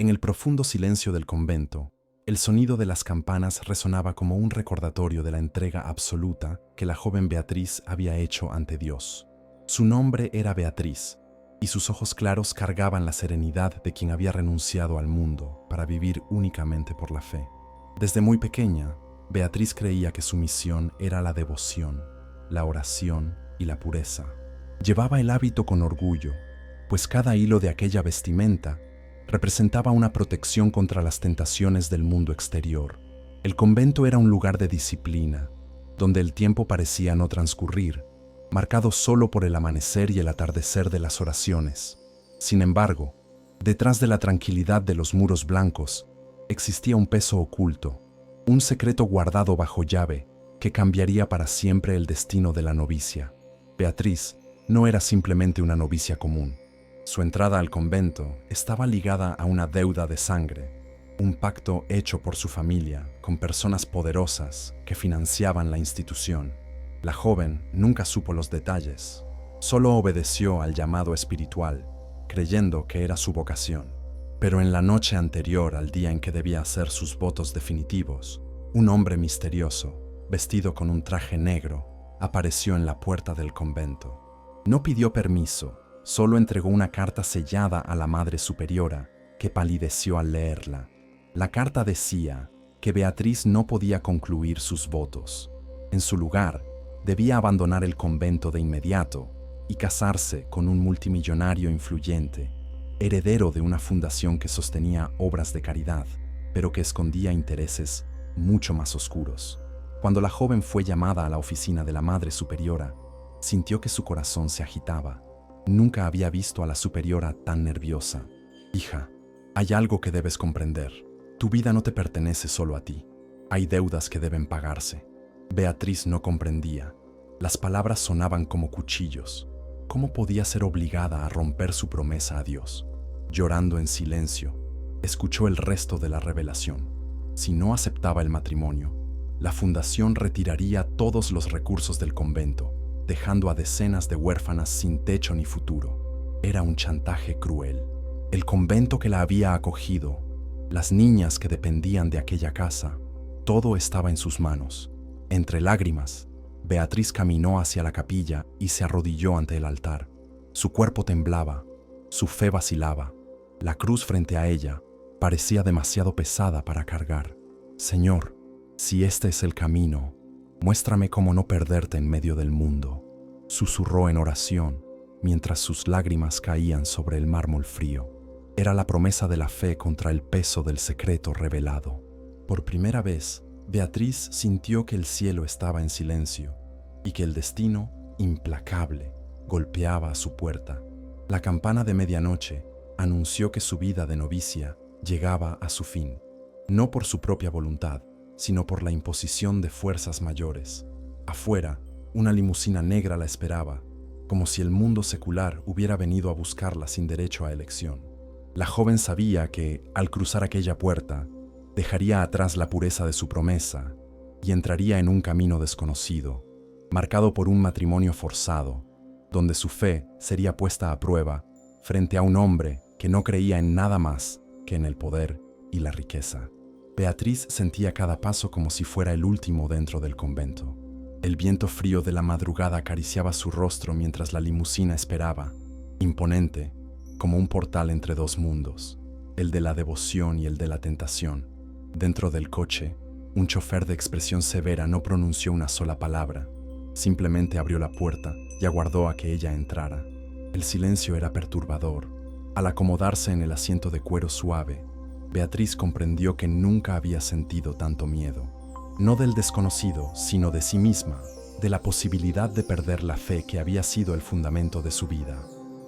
En el profundo silencio del convento, el sonido de las campanas resonaba como un recordatorio de la entrega absoluta que la joven Beatriz había hecho ante Dios. Su nombre era Beatriz, y sus ojos claros cargaban la serenidad de quien había renunciado al mundo para vivir únicamente por la fe. Desde muy pequeña, Beatriz creía que su misión era la devoción, la oración y la pureza. Llevaba el hábito con orgullo, pues cada hilo de aquella vestimenta representaba una protección contra las tentaciones del mundo exterior. El convento era un lugar de disciplina, donde el tiempo parecía no transcurrir, marcado solo por el amanecer y el atardecer de las oraciones. Sin embargo, detrás de la tranquilidad de los muros blancos, existía un peso oculto, un secreto guardado bajo llave que cambiaría para siempre el destino de la novicia. Beatriz no era simplemente una novicia común. Su entrada al convento estaba ligada a una deuda de sangre, un pacto hecho por su familia con personas poderosas que financiaban la institución. La joven nunca supo los detalles, solo obedeció al llamado espiritual, creyendo que era su vocación. Pero en la noche anterior al día en que debía hacer sus votos definitivos, un hombre misterioso, vestido con un traje negro, apareció en la puerta del convento. No pidió permiso, solo entregó una carta sellada a la Madre Superiora, que palideció al leerla. La carta decía que Beatriz no podía concluir sus votos. En su lugar, debía abandonar el convento de inmediato y casarse con un multimillonario influyente, heredero de una fundación que sostenía obras de caridad, pero que escondía intereses mucho más oscuros. Cuando la joven fue llamada a la oficina de la Madre Superiora, sintió que su corazón se agitaba. Nunca había visto a la superiora tan nerviosa. Hija, hay algo que debes comprender. Tu vida no te pertenece solo a ti. Hay deudas que deben pagarse. Beatriz no comprendía. Las palabras sonaban como cuchillos. ¿Cómo podía ser obligada a romper su promesa a Dios? Llorando en silencio, escuchó el resto de la revelación. Si no aceptaba el matrimonio, la fundación retiraría todos los recursos del convento, dejando a decenas de huérfanas sin techo ni futuro. Era un chantaje cruel. El convento que la había acogido, las niñas que dependían de aquella casa, todo estaba en sus manos. Entre lágrimas, Beatriz caminó hacia la capilla y se arrodilló ante el altar. Su cuerpo temblaba, su fe vacilaba. La cruz frente a ella parecía demasiado pesada para cargar. Señor, si este es el camino, muéstrame cómo no perderte en medio del mundo, susurró en oración, mientras sus lágrimas caían sobre el mármol frío. Era la promesa de la fe contra el peso del secreto revelado. Por primera vez, Beatriz sintió que el cielo estaba en silencio y que el destino, implacable, golpeaba a su puerta. La campana de medianoche anunció que su vida de novicia llegaba a su fin, no por su propia voluntad, sino por la imposición de fuerzas mayores. Afuera, una limusina negra la esperaba, como si el mundo secular hubiera venido a buscarla sin derecho a elección. La joven sabía que, al cruzar aquella puerta, dejaría atrás la pureza de su promesa y entraría en un camino desconocido, marcado por un matrimonio forzado, donde su fe sería puesta a prueba frente a un hombre que no creía en nada más que en el poder y la riqueza. Beatriz sentía cada paso como si fuera el último dentro del convento. El viento frío de la madrugada acariciaba su rostro mientras la limusina esperaba, imponente, como un portal entre dos mundos, el de la devoción y el de la tentación. Dentro del coche, un chofer de expresión severa no pronunció una sola palabra, simplemente abrió la puerta y aguardó a que ella entrara. El silencio era perturbador. Al acomodarse en el asiento de cuero suave, Beatriz comprendió que nunca había sentido tanto miedo. No del desconocido, sino de sí misma, de la posibilidad de perder la fe que había sido el fundamento de su vida.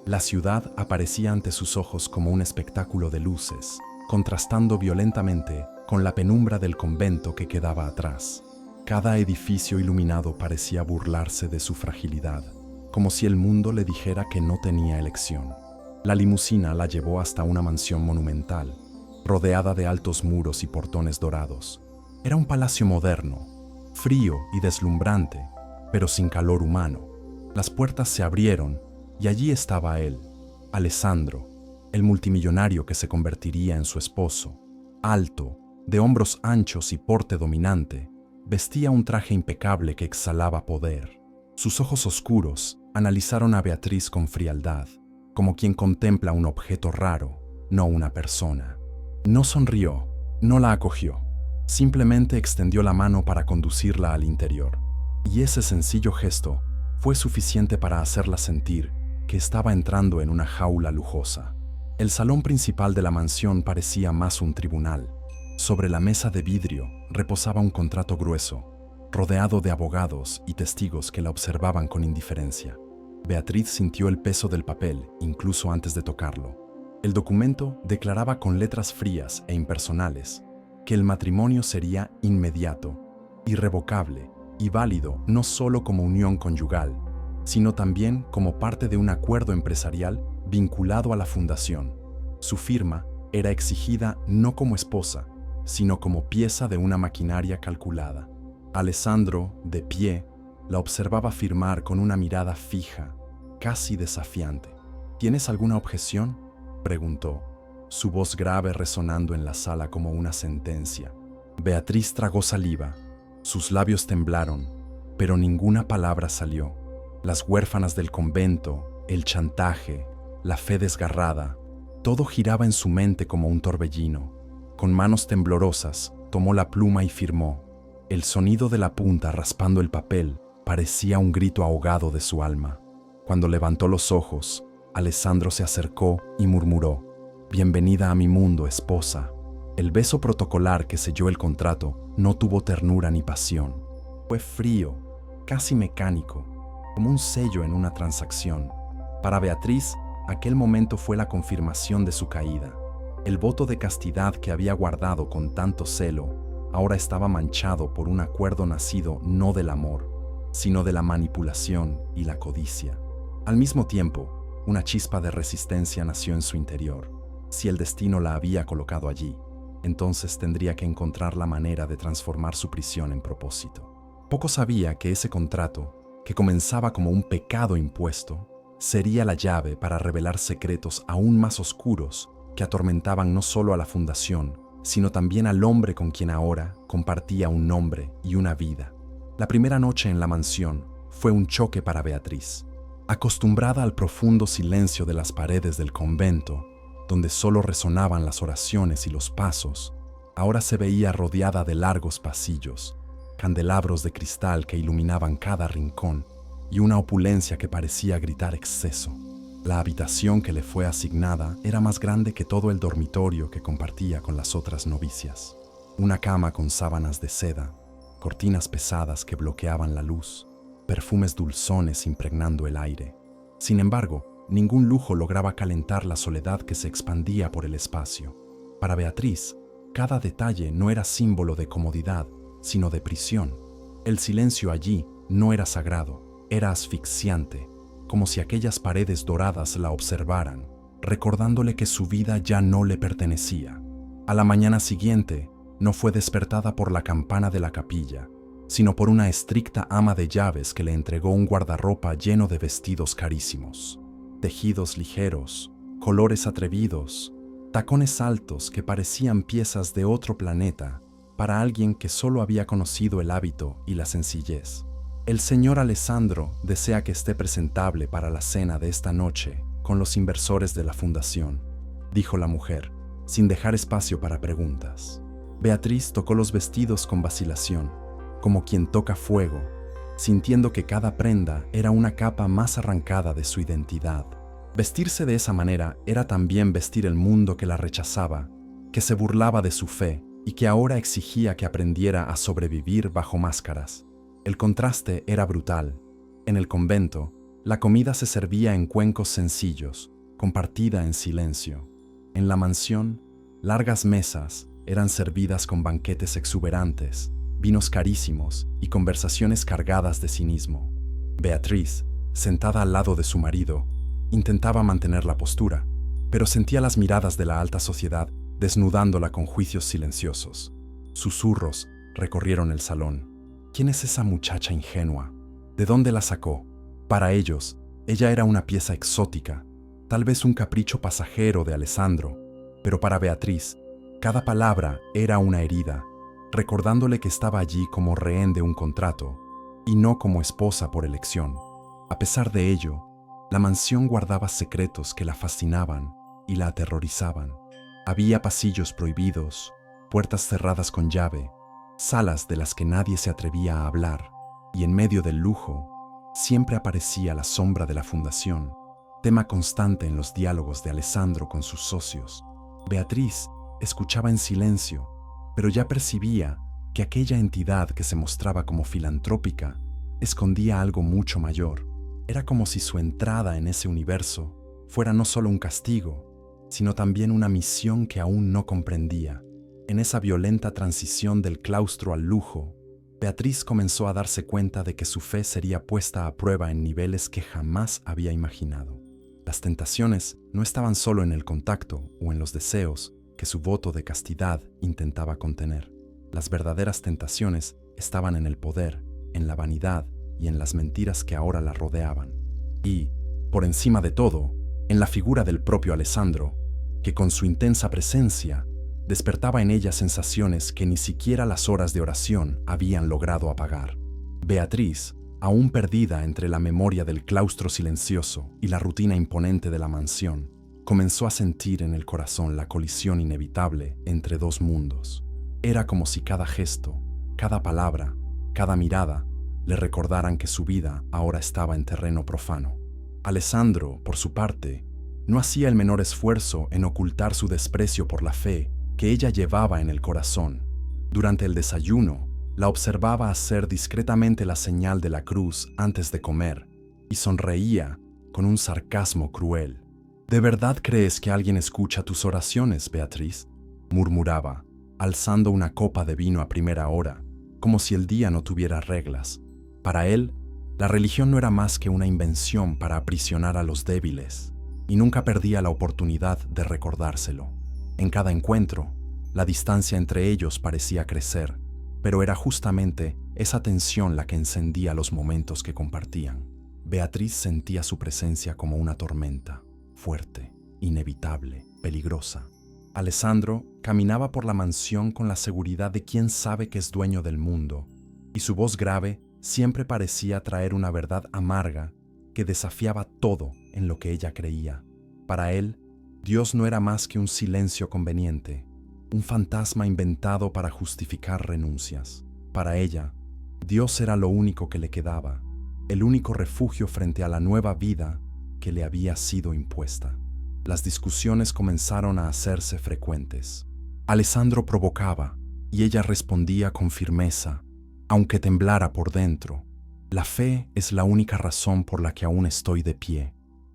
La ciudad aparecía ante sus ojos como un espectáculo de luces, contrastando violentamente con la penumbra del convento que quedaba atrás. Cada edificio iluminado parecía burlarse de su fragilidad, como si el mundo le dijera que no tenía elección. La limusina la llevó hasta una mansión monumental, rodeada de altos muros y portones dorados. Era un palacio moderno, frío y deslumbrante, pero sin calor humano. Las puertas se abrieron y allí estaba él, Alessandro, el multimillonario que se convertiría en su esposo. Alto, de hombros anchos y porte dominante, vestía un traje impecable que exhalaba poder. Sus ojos oscuros analizaron a Beatriz con frialdad, como quien contempla un objeto raro, no una persona. No sonrió, no la acogió. Simplemente extendió la mano para conducirla al interior. Y ese sencillo gesto fue suficiente para hacerla sentir que estaba entrando en una jaula lujosa. El salón principal de la mansión parecía más un tribunal. Sobre la mesa de vidrio reposaba un contrato grueso, rodeado de abogados y testigos que la observaban con indiferencia. Beatriz sintió el peso del papel incluso antes de tocarlo. El documento declaraba con letras frías e impersonales que el matrimonio sería inmediato, irrevocable y válido no solo como unión conyugal, sino también como parte de un acuerdo empresarial vinculado a la fundación. Su firma era exigida no como esposa, sino como pieza de una maquinaria calculada. Alessandro, de pie, la observaba firmar con una mirada fija, casi desafiante. ¿Tienes alguna objeción?, preguntó, su voz grave resonando en la sala como una sentencia. Beatriz tragó saliva, sus labios temblaron, pero ninguna palabra salió. Las huérfanas del convento, el chantaje, la fe desgarrada, todo giraba en su mente como un torbellino. Con manos temblorosas, tomó la pluma y firmó. El sonido de la punta raspando el papel parecía un grito ahogado de su alma. Cuando levantó los ojos, Alessandro se acercó y murmuró: «Bienvenida a mi mundo, esposa». El beso protocolar que selló el contrato no tuvo ternura ni pasión. Fue frío, casi mecánico, como un sello en una transacción. Para Beatriz, aquel momento fue la confirmación de su caída. El voto de castidad que había guardado con tanto celo ahora estaba manchado por un acuerdo nacido no del amor, sino de la manipulación y la codicia. Al mismo tiempo, una chispa de resistencia nació en su interior. Si el destino la había colocado allí, entonces tendría que encontrar la manera de transformar su prisión en propósito. Poco sabía que ese contrato, que comenzaba como un pecado impuesto, sería la llave para revelar secretos aún más oscuros que atormentaban no solo a la fundación, sino también al hombre con quien ahora compartía un nombre y una vida. La primera noche en la mansión fue un choque para Beatriz. Acostumbrada al profundo silencio de las paredes del convento, donde solo resonaban las oraciones y los pasos, ahora se veía rodeada de largos pasillos, candelabros de cristal que iluminaban cada rincón y una opulencia que parecía gritar exceso. La habitación que le fue asignada era más grande que todo el dormitorio que compartía con las otras novicias. Una cama con sábanas de seda, cortinas pesadas que bloqueaban la luz, perfumes dulzones impregnando el aire. Sin embargo, ningún lujo lograba calentar la soledad que se expandía por el espacio. Para Beatriz, cada detalle no era símbolo de comodidad, sino de prisión. El silencio allí no era sagrado, era asfixiante, como si aquellas paredes doradas la observaran, recordándole que su vida ya no le pertenecía. A la mañana siguiente, no fue despertada por la campana de la capilla, sino por una estricta ama de llaves que le entregó un guardarropa lleno de vestidos carísimos, tejidos ligeros, colores atrevidos, tacones altos que parecían piezas de otro planeta para alguien que solo había conocido el hábito y la sencillez. El señor Alessandro desea que esté presentable para la cena de esta noche con los inversores de la fundación, dijo la mujer, sin dejar espacio para preguntas. Beatriz tocó los vestidos con vacilación, como quien toca fuego, sintiendo que cada prenda era una capa más arrancada de su identidad. Vestirse de esa manera era también vestir el mundo que la rechazaba, que se burlaba de su fe y que ahora exigía que aprendiera a sobrevivir bajo máscaras. El contraste era brutal. En el convento, la comida se servía en cuencos sencillos, compartida en silencio. En la mansión, largas mesas eran servidas con banquetes exuberantes, vinos carísimos y conversaciones cargadas de cinismo. Beatriz, sentada al lado de su marido, intentaba mantener la postura, pero sentía las miradas de la alta sociedad desnudándola con juicios silenciosos. Susurros recorrieron el salón. ¿Quién es esa muchacha ingenua? ¿De dónde la sacó? Para ellos, ella era una pieza exótica, tal vez un capricho pasajero de Alessandro, pero para Beatriz, cada palabra era una herida, recordándole que estaba allí como rehén de un contrato y no como esposa por elección. A pesar de ello, la mansión guardaba secretos que la fascinaban y la aterrorizaban. Había pasillos prohibidos, puertas cerradas con llave, salas de las que nadie se atrevía a hablar, y en medio del lujo siempre aparecía la sombra de la fundación, tema constante en los diálogos de Alessandro con sus socios. Beatriz escuchaba en silencio, pero ya percibía que aquella entidad que se mostraba como filantrópica escondía algo mucho mayor. Era como si su entrada en ese universo fuera no solo un castigo, sino también una misión que aún no comprendía. En esa violenta transición del claustro al lujo, Beatriz comenzó a darse cuenta de que su fe sería puesta a prueba en niveles que jamás había imaginado. Las tentaciones no estaban solo en el contacto o en los deseos que su voto de castidad intentaba contener. Las verdaderas tentaciones estaban en el poder, en la vanidad y en las mentiras que ahora la rodeaban. Y, por encima de todo, en la figura del propio Alessandro, que con su intensa presencia despertaba en ella sensaciones que ni siquiera las horas de oración habían logrado apagar. Beatriz, aún perdida entre la memoria del claustro silencioso y la rutina imponente de la mansión, comenzó a sentir en el corazón la colisión inevitable entre dos mundos. Era como si cada gesto, cada palabra, cada mirada le recordaran que su vida ahora estaba en terreno profano. Alessandro, por su parte, no hacía el menor esfuerzo en ocultar su desprecio por la fe que ella llevaba en el corazón. Durante el desayuno, la observaba hacer discretamente la señal de la cruz antes de comer y sonreía con un sarcasmo cruel. ¿De verdad crees que alguien escucha tus oraciones, Beatriz?, murmuraba, alzando una copa de vino a primera hora, como si el día no tuviera reglas. Para él, la religión no era más que una invención para aprisionar a los débiles, y nunca perdía la oportunidad de recordárselo. En cada encuentro, la distancia entre ellos parecía crecer, pero era justamente esa tensión la que encendía los momentos que compartían. Beatriz sentía su presencia como una tormenta, fuerte, inevitable, peligrosa. Alessandro caminaba por la mansión con la seguridad de quien sabe que es dueño del mundo, y su voz grave siempre parecía traer una verdad amarga que desafiaba todo en lo que ella creía. Para él, Dios no era más que un silencio conveniente, un fantasma inventado para justificar renuncias. Para ella, Dios era lo único que le quedaba, el único refugio frente a la nueva vida que le había sido impuesta. Las discusiones comenzaron a hacerse frecuentes. Alessandro provocaba y ella respondía con firmeza, aunque temblara por dentro. La fe es la única razón por la que aún estoy de pie,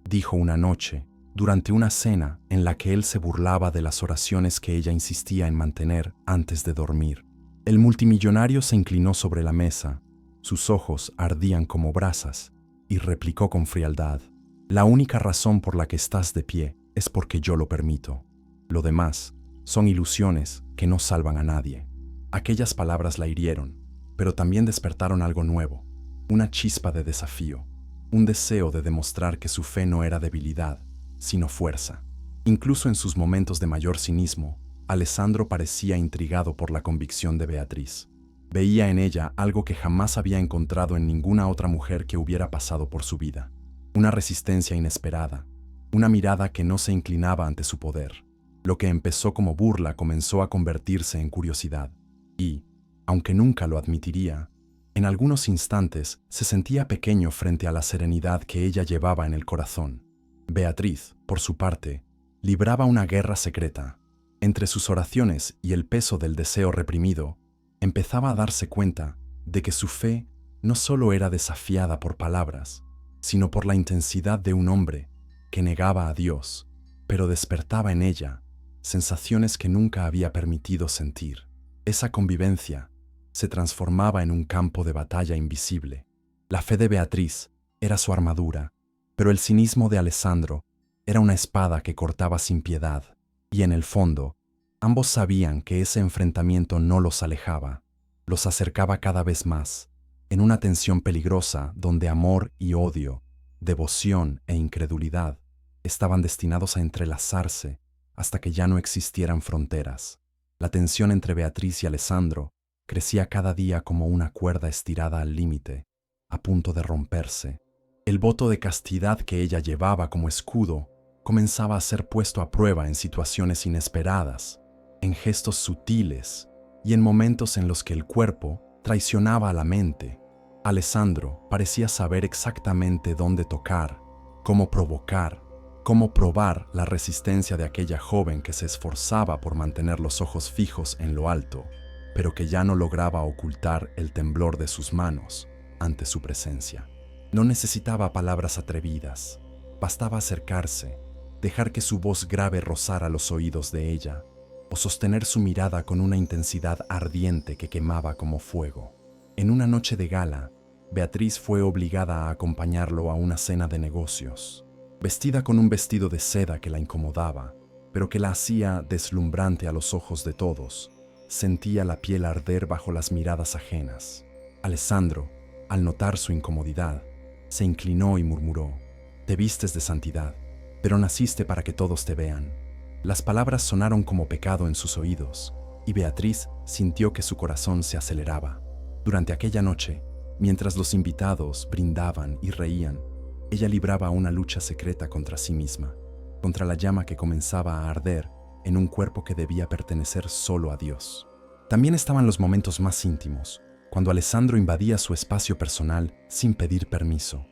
dijo una noche, durante una cena en la que él se burlaba de las oraciones que ella insistía en mantener antes de dormir. El multimillonario se inclinó sobre la mesa, sus ojos ardían como brasas, y replicó con frialdad: «La única razón por la que estás de pie es porque yo lo permito. Lo demás son ilusiones que no salvan a nadie». Aquellas palabras la hirieron, pero también despertaron algo nuevo, una chispa de desafío, un deseo de demostrar que su fe no era debilidad, sino fuerza. Incluso en sus momentos de mayor cinismo, Alessandro parecía intrigado por la convicción de Beatriz. Veía en ella algo que jamás había encontrado en ninguna otra mujer que hubiera pasado por su vida. Una resistencia inesperada, una mirada que no se inclinaba ante su poder. Lo que empezó como burla comenzó a convertirse en curiosidad. Y, aunque nunca lo admitiría, en algunos instantes se sentía pequeño frente a la serenidad que ella llevaba en el corazón. Beatriz, por su parte, libraba una guerra secreta. Entre sus oraciones y el peso del deseo reprimido, empezaba a darse cuenta de que su fe no solo era desafiada por palabras, sino por la intensidad de un hombre que negaba a Dios, pero despertaba en ella sensaciones que nunca había permitido sentir. Esa convivencia se transformaba en un campo de batalla invisible. La fe de Beatriz era su armadura, pero el cinismo de Alessandro era una espada que cortaba sin piedad, y en el fondo, ambos sabían que ese enfrentamiento no los alejaba, los acercaba cada vez más, en una tensión peligrosa donde amor y odio, devoción e incredulidad estaban destinados a entrelazarse hasta que ya no existieran fronteras. La tensión entre Beatriz y Alessandro crecía cada día como una cuerda estirada al límite, a punto de romperse. El voto de castidad que ella llevaba como escudo comenzaba a ser puesto a prueba en situaciones inesperadas, en gestos sutiles y en momentos en los que el cuerpo traicionaba a la mente. Alessandro parecía saber exactamente dónde tocar, cómo provocar, cómo probar la resistencia de aquella joven que se esforzaba por mantener los ojos fijos en lo alto, pero que ya no lograba ocultar el temblor de sus manos ante su presencia. No necesitaba palabras atrevidas, bastaba acercarse, dejar que su voz grave rozara los oídos de ella, o sostener su mirada con una intensidad ardiente que quemaba como fuego. En una noche de gala, Beatriz fue obligada a acompañarlo a una cena de negocios. Vestida con un vestido de seda que la incomodaba, pero que la hacía deslumbrante a los ojos de todos, sentía la piel arder bajo las miradas ajenas. Alessandro, al notar su incomodidad, se inclinó y murmuró: «Te vistes de santidad, pero naciste para que todos te vean». Las palabras sonaron como pecado en sus oídos, y Beatriz sintió que su corazón se aceleraba. Durante aquella noche, mientras los invitados brindaban y reían, ella libraba una lucha secreta contra sí misma, contra la llama que comenzaba a arder en un cuerpo que debía pertenecer solo a Dios. También estaban los momentos más íntimos, cuando Alessandro invadía su espacio personal sin pedir permiso.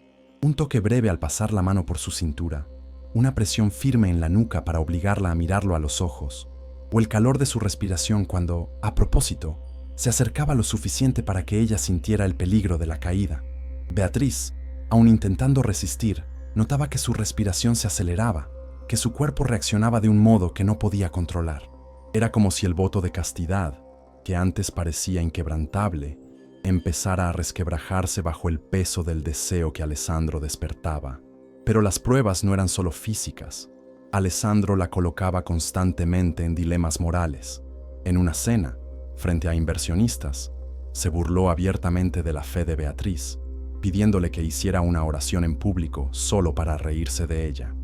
Un toque breve al pasar la mano por su cintura, una presión firme en la nuca para obligarla a mirarlo a los ojos, o el calor de su respiración cuando, a propósito, se acercaba lo suficiente para que ella sintiera el peligro de la caída. Beatriz, aun intentando resistir, notaba que su respiración se aceleraba, que su cuerpo reaccionaba de un modo que no podía controlar. Era como si el voto de castidad, que antes parecía inquebrantable, empezara a resquebrajarse bajo el peso del deseo que Alessandro despertaba. Pero las pruebas no eran solo físicas. Alessandro la colocaba constantemente en dilemas morales. En una cena, frente a inversionistas, se burló abiertamente de la fe de Beatriz, pidiéndole que hiciera una oración en público solo para reírse de ella.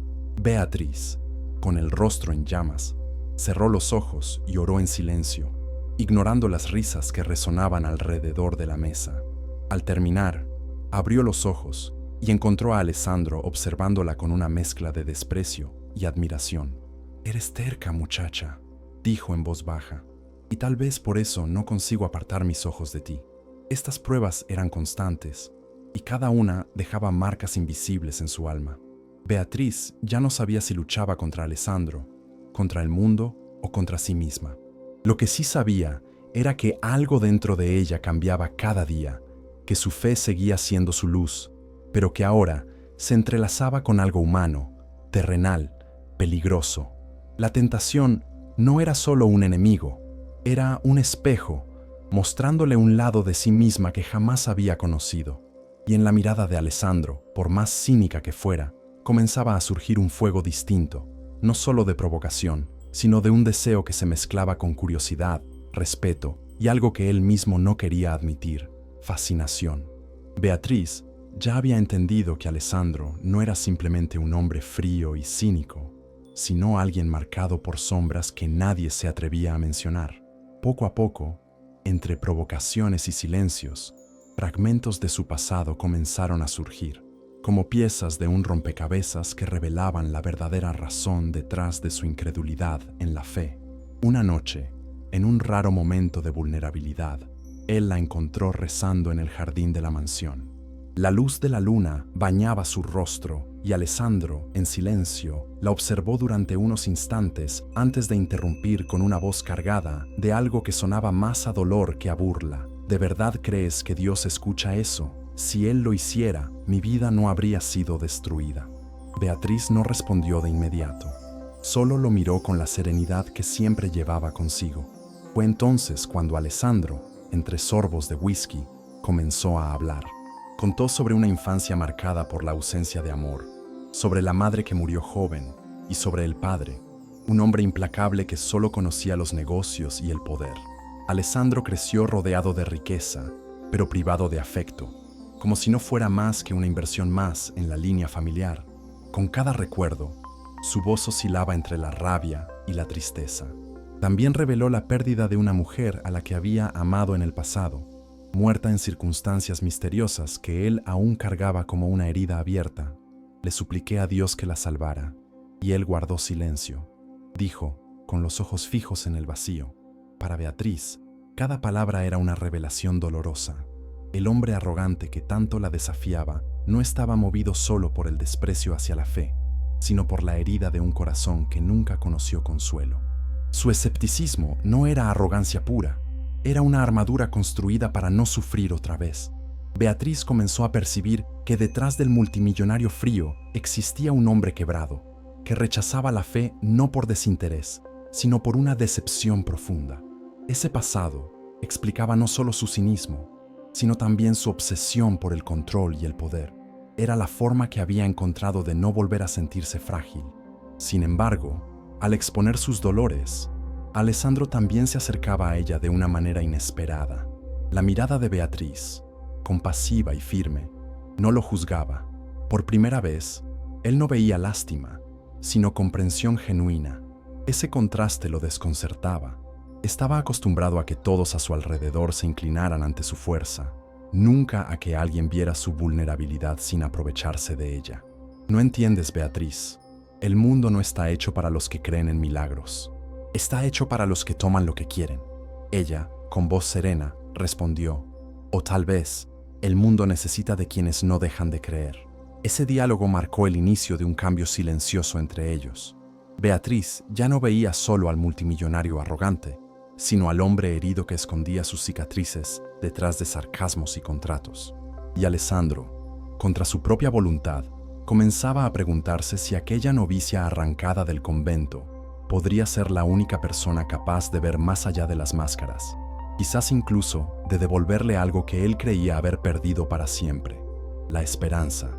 Beatriz, con el rostro en llamas, cerró los ojos y oró en silencio, ignorando las risas que resonaban alrededor de la mesa. Al terminar, abrió los ojos y encontró a Alessandro observándola con una mezcla de desprecio y admiración. «Eres terca, muchacha», dijo en voz baja, «y tal vez por eso no consigo apartar mis ojos de ti». Estas pruebas eran constantes, y cada una dejaba marcas invisibles en su alma. Beatriz ya no sabía si luchaba contra Alessandro, contra el mundo o contra sí misma. Lo que sí sabía era que algo dentro de ella cambiaba cada día, que su fe seguía siendo su luz, pero que ahora se entrelazaba con algo humano, terrenal, peligroso. La tentación no era solo un enemigo, era un espejo, mostrándole un lado de sí misma que jamás había conocido. Y en la mirada de Alessandro, por más cínica que fuera, comenzaba a surgir un fuego distinto, no solo de provocación, sino de un deseo que se mezclaba con curiosidad, respeto y algo que él mismo no quería admitir: fascinación. Beatriz ya había entendido que Alessandro no era simplemente un hombre frío y cínico, sino alguien marcado por sombras que nadie se atrevía a mencionar. Poco a poco, entre provocaciones y silencios, fragmentos de su pasado comenzaron a surgir, como piezas de un rompecabezas que revelaban la verdadera razón detrás de su incredulidad en la fe. Una noche, en un raro momento de vulnerabilidad, él la encontró rezando en el jardín de la mansión. La luz de la luna bañaba su rostro y Alessandro, en silencio, la observó durante unos instantes antes de interrumpir con una voz cargada de algo que sonaba más a dolor que a burla. ¿De verdad crees que Dios escucha eso? Si Él lo hiciera, mi vida no habría sido destruida. Beatriz no respondió de inmediato. Solo lo miró con la serenidad que siempre llevaba consigo. Fue entonces cuando Alessandro, entre sorbos de whisky, comenzó a hablar. Contó sobre una infancia marcada por la ausencia de amor, sobre la madre que murió joven y sobre el padre, un hombre implacable que solo conocía los negocios y el poder. Alessandro creció rodeado de riqueza, pero privado de afecto, como si no fuera más que una inversión más en la línea familiar. Con cada recuerdo, Su voz oscilaba entre la rabia y la tristeza. También reveló la pérdida de una mujer a la que había amado en el pasado, muerta en circunstancias misteriosas que él aún cargaba como una herida abierta. Le supliqué a Dios que la salvara, y él guardó silencio. Dijo, con los ojos fijos en el vacío. Para Beatriz, cada palabra era una revelación dolorosa. El hombre arrogante que tanto la desafiaba no estaba movido solo por el desprecio hacia la fe, sino por la herida de un corazón que nunca conoció consuelo. Su escepticismo no era arrogancia pura, era una armadura construida para no sufrir otra vez. Beatriz comenzó a percibir que detrás del multimillonario frío existía un hombre quebrado, que rechazaba la fe no por desinterés, sino por una decepción profunda. Ese pasado explicaba no solo su cinismo, sino también su obsesión por el control y el poder. Era la forma que había encontrado de no volver a sentirse frágil. Sin embargo, al exponer sus dolores, Alessandro también se acercaba a ella de una manera inesperada. La mirada de Beatriz, compasiva y firme, no lo juzgaba. Por primera vez, él no veía lástima, sino comprensión genuina. Ese contraste lo desconcertaba. Estaba acostumbrado a que todos a su alrededor se inclinaran ante su fuerza, nunca a que alguien viera su vulnerabilidad sin aprovecharse de ella. No entiendes, Beatriz. El mundo no está hecho para los que creen en milagros. Está hecho para los que toman lo que quieren. Ella, con voz serena, respondió, o tal vez, el mundo necesita de quienes no dejan de creer. Ese diálogo marcó el inicio de un cambio silencioso entre ellos. Beatriz ya no veía solo al multimillonario arrogante, sino al hombre herido que escondía sus cicatrices detrás de sarcasmos y contratos. Y Alessandro, contra su propia voluntad, comenzaba a preguntarse si aquella novicia arrancada del convento podría ser la única persona capaz de ver más allá de las máscaras, quizás incluso de devolverle algo que él creía haber perdido para siempre, la esperanza.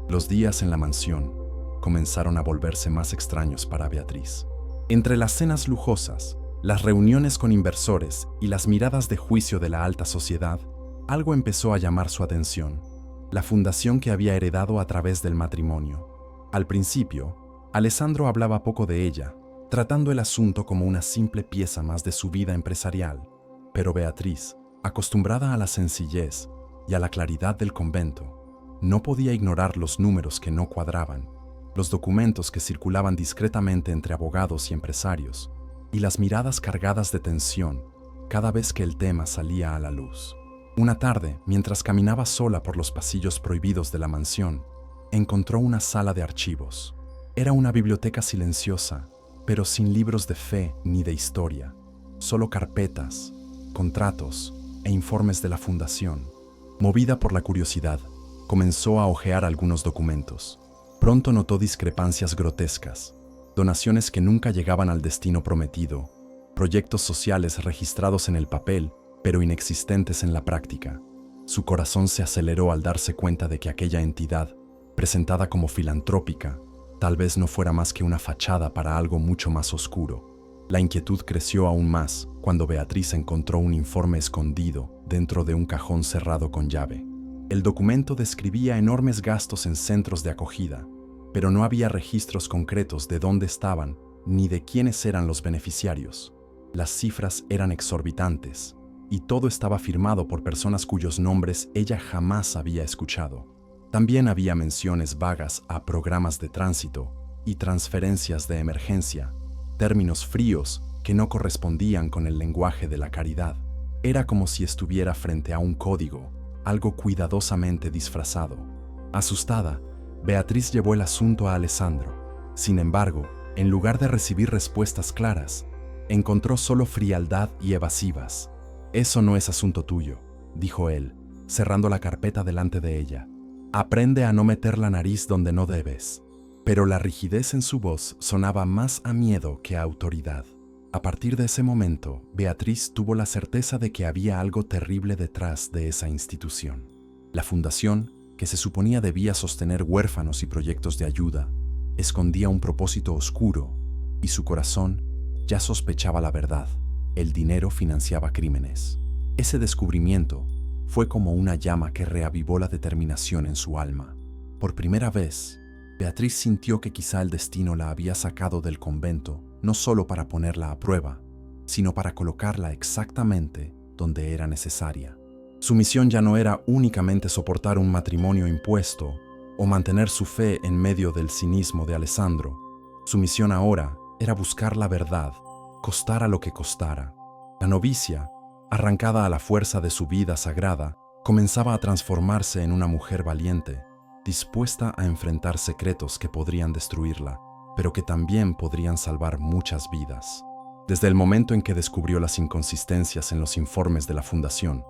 Los días en la mansión comenzaron a volverse más extraños para Beatriz. Entre las cenas lujosas, las reuniones con inversores y las miradas de juicio de la alta sociedad, algo empezó a llamar su atención: la fundación que había heredado a través del matrimonio. Al principio, Alessandro hablaba poco de ella, tratando el asunto como una simple pieza más de su vida empresarial. Pero Beatriz, acostumbrada a la sencillez y a la claridad del convento, no podía ignorar los números que no cuadraban, los documentos que circulaban discretamente entre abogados y empresarios, y las miradas cargadas de tensión cada vez que el tema salía a la luz. Una tarde, mientras caminaba sola por los pasillos prohibidos de la mansión, encontró una sala de archivos. Era una biblioteca silenciosa, pero sin libros de fe ni de historia, solo carpetas, contratos e informes de la fundación. Movida por la curiosidad, comenzó a hojear algunos documentos. Pronto notó discrepancias grotescas, donaciones que nunca llegaban al destino prometido, proyectos sociales registrados en el papel, pero inexistentes en la práctica. Su corazón se aceleró al darse cuenta de que aquella entidad, presentada como filantrópica, tal vez no fuera más que una fachada para algo mucho más oscuro. La inquietud creció aún más cuando Beatriz encontró un informe escondido dentro de un cajón cerrado con llave. El documento describía enormes gastos en centros de acogida, pero no había registros concretos de dónde estaban ni de quiénes eran los beneficiarios. Las cifras eran exorbitantes, y todo estaba firmado por personas cuyos nombres ella jamás había escuchado. También había menciones vagas a programas de tránsito y transferencias de emergencia, términos fríos que no correspondían con el lenguaje de la caridad. Era como si estuviera frente a un código, algo cuidadosamente disfrazado. Asustada, Beatriz llevó el asunto a Alessandro. Sin embargo, en lugar de recibir respuestas claras, encontró solo frialdad y evasivas. «Eso no es asunto tuyo», dijo él, cerrando la carpeta delante de ella. «Aprende a no meter la nariz donde no debes». Pero la rigidez en su voz sonaba más a miedo que a autoridad. A partir de ese momento, Beatriz tuvo la certeza de que había algo terrible detrás de esa institución. La fundación, que se suponía debía sostener huérfanos y proyectos de ayuda, escondía un propósito oscuro, y su corazón ya sospechaba la verdad. El dinero financiaba crímenes. Ese descubrimiento fue como una llama que reavivó la determinación en su alma. Por primera vez, Beatriz sintió que quizá el destino la había sacado del convento, no solo para ponerla a prueba, sino para colocarla exactamente donde era necesaria. Su misión ya no era únicamente soportar un matrimonio impuesto o mantener su fe en medio del cinismo de Alessandro. Su misión ahora era buscar la verdad, costara lo que costara. La novicia, arrancada a la fuerza de su vida sagrada, comenzaba a transformarse en una mujer valiente, dispuesta a enfrentar secretos que podrían destruirla, pero que también podrían salvar muchas vidas. Desde el momento en que descubrió las inconsistencias en los informes de la fundación,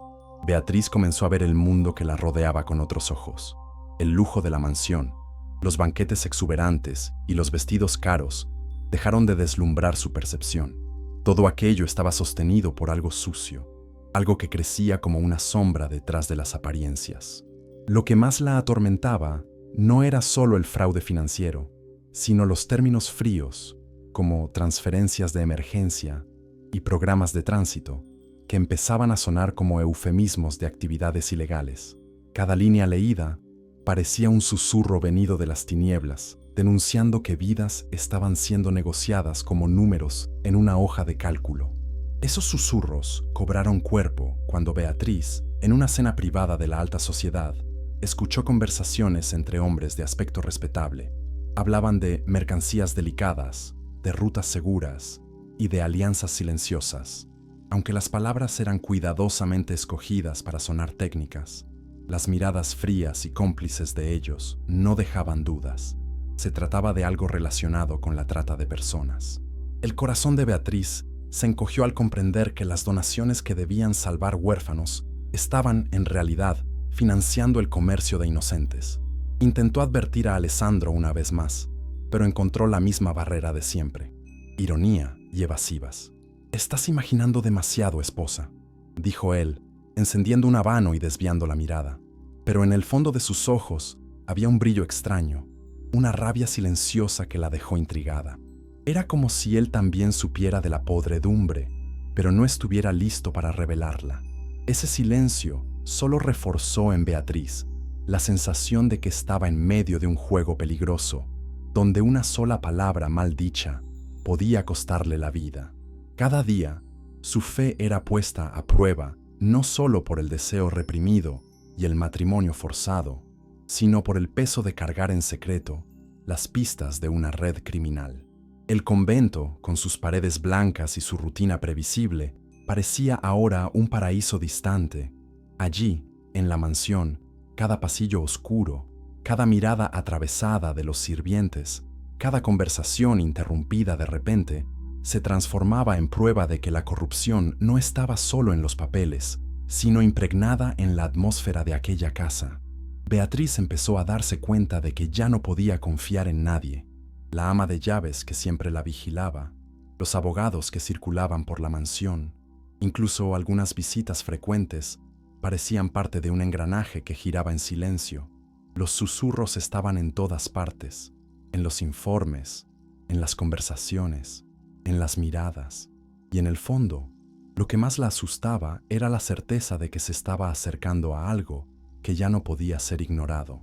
Beatriz comenzó a ver el mundo que la rodeaba con otros ojos. El lujo de la mansión, los banquetes exuberantes y los vestidos caros dejaron de deslumbrar su percepción. Todo aquello estaba sostenido por algo sucio, algo que crecía como una sombra detrás de las apariencias. Lo que más la atormentaba no era solo el fraude financiero, sino los términos fríos, como transferencias de emergencia y programas de tránsito, que empezaban a sonar como eufemismos de actividades ilegales. Cada línea leída parecía un susurro venido de las tinieblas, denunciando que vidas estaban siendo negociadas como números en una hoja de cálculo. Esos susurros cobraron cuerpo cuando Beatriz, en una cena privada de la alta sociedad, escuchó conversaciones entre hombres de aspecto respetable. Hablaban de mercancías delicadas, de rutas seguras y de alianzas silenciosas. Aunque las palabras eran cuidadosamente escogidas para sonar técnicas, las miradas frías y cómplices de ellos no dejaban dudas. Se trataba de algo relacionado con la trata de personas. El corazón de Beatriz se encogió al comprender que las donaciones que debían salvar huérfanos estaban, en realidad, financiando el comercio de inocentes. Intentó advertir a Alessandro una vez más, pero encontró la misma barrera de siempre: ironía y evasivas. «Estás imaginando demasiado, esposa», dijo él, encendiendo un habano y desviando la mirada. Pero en el fondo de sus ojos había un brillo extraño, una rabia silenciosa que la dejó intrigada. Era como si él también supiera de la podredumbre, pero no estuviera listo para revelarla. Ese silencio solo reforzó en Beatriz la sensación de que estaba en medio de un juego peligroso, donde una sola palabra mal dicha podía costarle la vida. Cada día, su fe era puesta a prueba no solo por el deseo reprimido y el matrimonio forzado, sino por el peso de cargar en secreto las pistas de una red criminal. El convento, con sus paredes blancas y su rutina previsible, parecía ahora un paraíso distante. Allí, en la mansión, cada pasillo oscuro, cada mirada atravesada de los sirvientes, cada conversación interrumpida de repente, se transformaba en prueba de que la corrupción no estaba solo en los papeles, sino impregnada en la atmósfera de aquella casa. Beatriz empezó a darse cuenta de que ya no podía confiar en nadie. La ama de llaves que siempre la vigilaba, los abogados que circulaban por la mansión, incluso algunas visitas frecuentes, parecían parte de un engranaje que giraba en silencio. Los susurros estaban en todas partes, en los informes, en las conversaciones, en las miradas, y en el fondo, lo que más la asustaba era la certeza de que se estaba acercando a algo que ya no podía ser ignorado.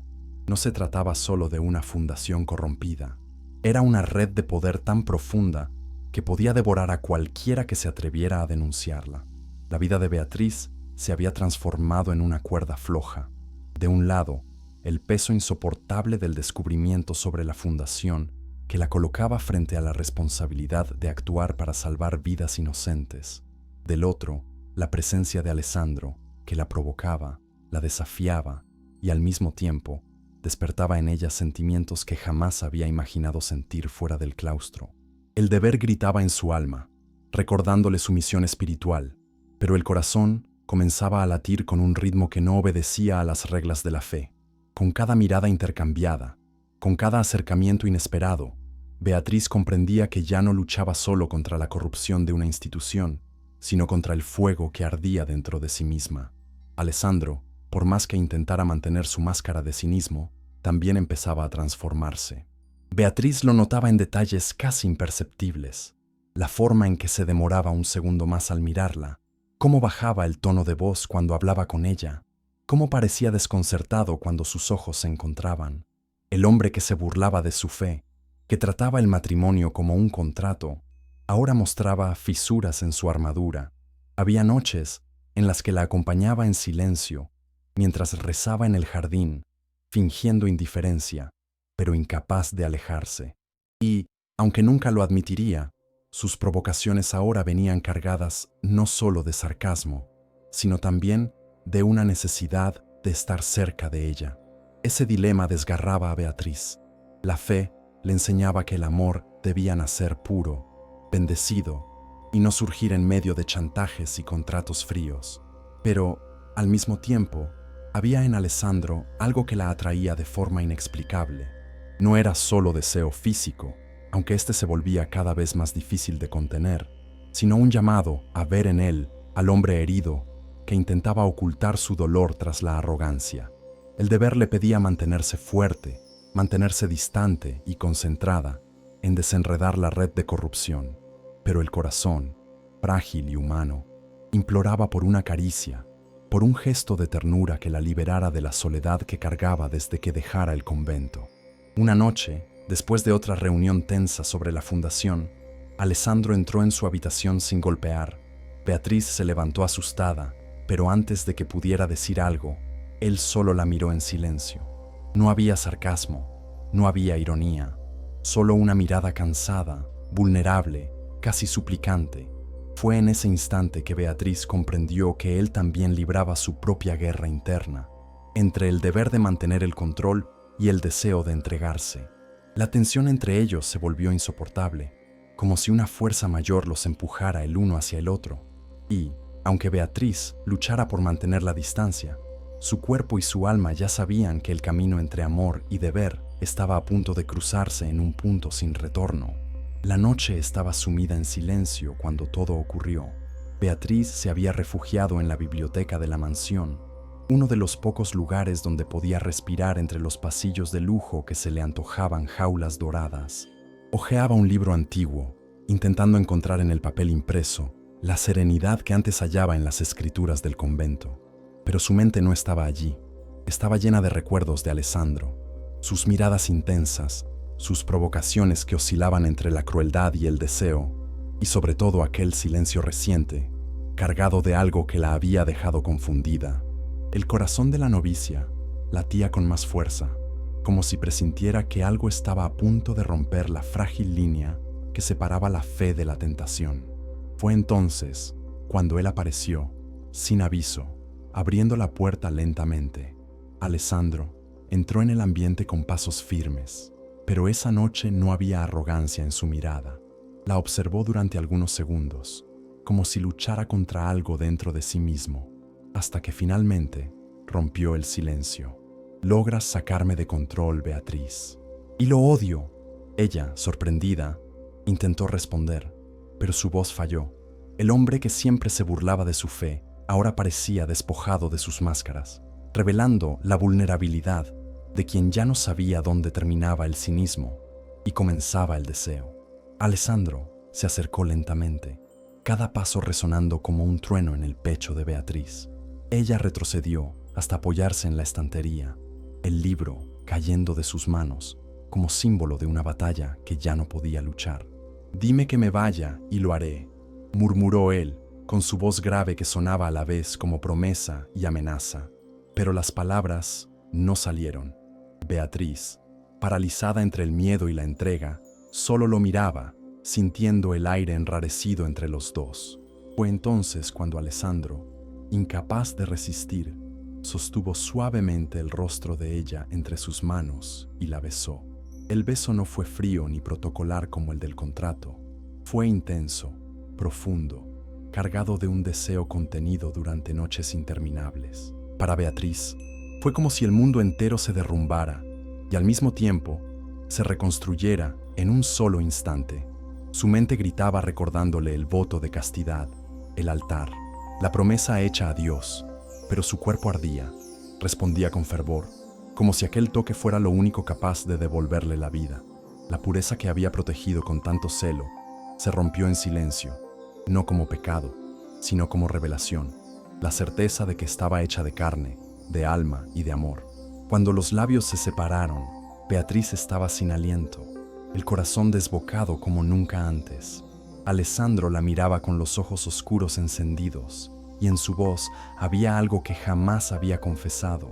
No se trataba solo de una fundación corrompida, era una red de poder tan profunda que podía devorar a cualquiera que se atreviera a denunciarla. La vida de Beatriz se había transformado en una cuerda floja. De un lado, el peso insoportable del descubrimiento sobre la fundación, que la colocaba frente a la responsabilidad de actuar para salvar vidas inocentes. Del otro, la presencia de Alessandro, que la provocaba, la desafiaba y al mismo tiempo despertaba en ella sentimientos que jamás había imaginado sentir fuera del claustro. El deber gritaba en su alma, recordándole su misión espiritual, pero el corazón comenzaba a latir con un ritmo que no obedecía a las reglas de la fe. Con cada mirada intercambiada, con cada acercamiento inesperado, Beatriz comprendía que ya no luchaba solo contra la corrupción de una institución, sino contra el fuego que ardía dentro de sí misma. Alessandro, por más que intentara mantener su máscara de cinismo, también empezaba a transformarse. Beatriz lo notaba en detalles casi imperceptibles: la forma en que se demoraba un segundo más al mirarla, cómo bajaba el tono de voz cuando hablaba con ella, cómo parecía desconcertado cuando sus ojos se encontraban. El hombre que se burlaba de su fe, que trataba el matrimonio como un contrato, ahora mostraba fisuras en su armadura. Había noches en las que la acompañaba en silencio, mientras rezaba en el jardín, fingiendo indiferencia, pero incapaz de alejarse. Y, aunque nunca lo admitiría, sus provocaciones ahora venían cargadas no solo de sarcasmo, sino también de una necesidad de estar cerca de ella. Ese dilema desgarraba a Beatriz. La fe le enseñaba que el amor debía nacer puro, bendecido, y no surgir en medio de chantajes y contratos fríos. Pero, al mismo tiempo, había en Alessandro algo que la atraía de forma inexplicable. No era solo deseo físico, aunque éste se volvía cada vez más difícil de contener, sino un llamado a ver en él al hombre herido que intentaba ocultar su dolor tras la arrogancia. El deber le pedía mantenerse fuerte, mantenerse distante y concentrada en desenredar la red de corrupción. Pero el corazón, frágil y humano, imploraba por una caricia, por un gesto de ternura que la liberara de la soledad que cargaba desde que dejara el convento. Una noche, después de otra reunión tensa sobre la fundación, Alessandro entró en su habitación sin golpear. Beatriz se levantó asustada, pero antes de que pudiera decir algo, él solo la miró en silencio. No había sarcasmo, no había ironía, solo una mirada cansada, vulnerable, casi suplicante. Fue en ese instante que Beatriz comprendió que él también libraba su propia guerra interna, entre el deber de mantener el control y el deseo de entregarse. La tensión entre ellos se volvió insoportable, como si una fuerza mayor los empujara el uno hacia el otro. Y, aunque Beatriz luchara por mantener la distancia, su cuerpo y su alma ya sabían que el camino entre amor y deber estaba a punto de cruzarse en un punto sin retorno. La noche estaba sumida en silencio cuando todo ocurrió. Beatriz se había refugiado en la biblioteca de la mansión, uno de los pocos lugares donde podía respirar entre los pasillos de lujo que se le antojaban jaulas doradas. Hojeaba un libro antiguo, intentando encontrar en el papel impreso la serenidad que antes hallaba en las escrituras del convento. Pero su mente no estaba allí. Estaba llena de recuerdos de Alessandro, sus miradas intensas, sus provocaciones que oscilaban entre la crueldad y el deseo, y sobre todo aquel silencio reciente, cargado de algo que la había dejado confundida. El corazón de la novicia latía con más fuerza, como si presintiera que algo estaba a punto de romper la frágil línea que separaba la fe de la tentación. Fue entonces cuando él apareció, sin aviso, abriendo la puerta lentamente. Alessandro entró en el ambiente con pasos firmes, pero esa noche no había arrogancia en su mirada. La observó durante algunos segundos, como si luchara contra algo dentro de sí mismo, hasta que finalmente rompió el silencio. «Logras sacarme de control, Beatriz. Y lo odio». Ella, sorprendida, intentó responder, pero su voz falló. El hombre que siempre se burlaba de su fe ahora parecía despojado de sus máscaras, revelando la vulnerabilidad de quien ya no sabía dónde terminaba el cinismo y comenzaba el deseo. Alessandro se acercó lentamente, cada paso resonando como un trueno en el pecho de Beatriz. Ella retrocedió hasta apoyarse en la estantería, el libro cayendo de sus manos como símbolo de una batalla que ya no podía luchar. «Dime que me vaya y lo haré», murmuró él, con su voz grave que sonaba a la vez como promesa y amenaza. Pero las palabras no salieron. Beatriz, paralizada entre el miedo y la entrega, solo lo miraba, sintiendo el aire enrarecido entre los dos. Fue entonces cuando Alessandro, incapaz de resistir, sostuvo suavemente el rostro de ella entre sus manos y la besó. El beso no fue frío ni protocolar como el del contrato. Fue intenso, profundo, cargado de un deseo contenido durante noches interminables. Para Beatriz, fue como si el mundo entero se derrumbara y al mismo tiempo se reconstruyera en un solo instante. Su mente gritaba recordándole el voto de castidad, el altar, la promesa hecha a Dios, pero su cuerpo ardía, respondía con fervor, como si aquel toque fuera lo único capaz de devolverle la vida. La pureza que había protegido con tanto celo se rompió en silencio, no como pecado, sino como revelación, la certeza de que estaba hecha de carne, de alma y de amor. Cuando los labios se separaron, Beatriz estaba sin aliento, el corazón desbocado como nunca antes. Alessandro la miraba con los ojos oscuros encendidos, y en su voz había algo que jamás había confesado.